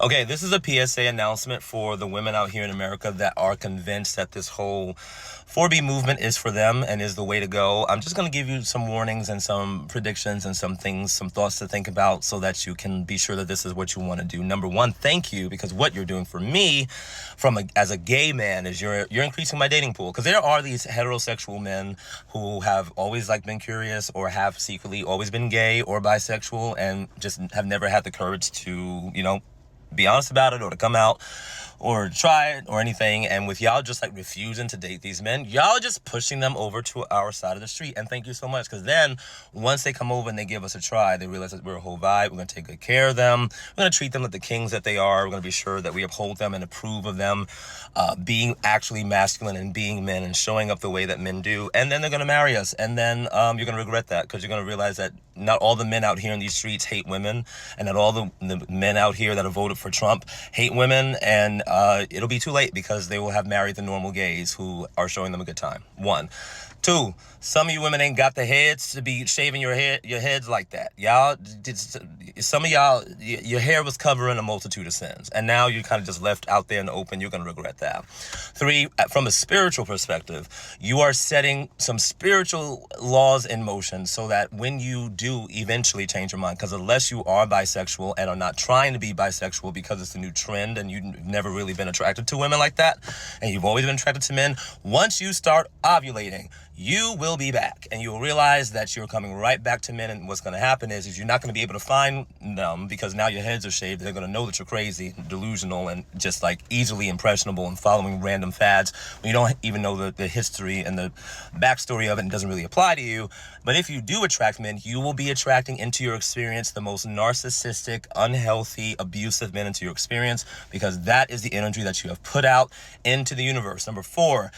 Okay, this is a PSA announcement for the women out here in America that are convinced that this whole 4B movement is for them and is the way to go. I'm just going to give you some warnings and some predictions and some things, some thoughts to think about so that you can be sure that this is what you want to do. Number one, thank you, because what you're doing for me as a gay man is you're increasing my dating pool, because there are these heterosexual men who have always been curious or have secretly always been gay or bisexual and just have never had the courage to, be honest about it or to come out or try it or anything. And with y'all just refusing to date these men, y'all just pushing them over to our side of the street. And thank you so much, because then once they come over and they give us a try, they realize that we're a whole vibe. We're going to take good care of them. We're going to treat them like the kings that they are. We're going to be sure that we uphold them and approve of them being actually masculine and being men and showing up the way that men do. And then they're going to marry us. And then you're going to regret that, because you're going to realize that not all the men out here in these streets hate women, and that all the men out here that have voted for Trump hate women. And it'll be too late, because they will have married the normal gays who are showing them a good time. One. Two, some of you women ain't got the heads to be shaving your heads like that. Some of y'all, your hair was covering a multitude of sins, and now you're kind of just left out there in the open. You're going to regret that. Three, from a spiritual perspective, you are setting some spiritual laws in motion so that when you do eventually change your mind, because unless you are bisexual and are not trying to be bisexual because it's a new trend and you've never really been attracted to women like that, and you've always been attracted to men, once you start ovulating, you will be back, and you will realize that you're coming right back to men. And what's going to happen is you're not going to be able to find them, because now your heads are shaved. They're going to know that you're crazy, delusional, and just easily impressionable and following random fads when you don't even know the history and the backstory of it, and doesn't really apply to you. But if you do attract men, you will be attracting into your experience the most narcissistic, unhealthy, abusive men into your experience, because that is the energy that you have put out into the universe. Number four,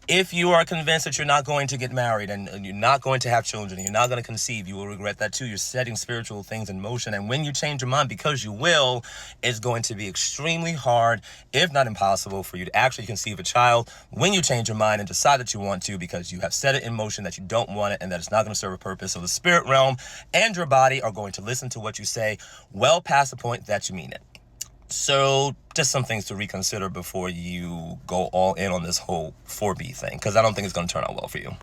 if you are convinced that you're not going to get married and you're not going to have children and you're not going to conceive, you will regret that too. You're setting spiritual things in motion. And when you change your mind, because you will, it's going to be extremely hard, if not impossible, for you to actually conceive a child when you change your mind and decide that you want to, because you have set it in motion that you don't want it and that it's not going to serve a purpose. So the spirit realm and your body are going to listen to what you say well past the point that you mean it. So just some things to reconsider before you go all in on this whole 4B thing, because I don't think it's going to turn out well for you.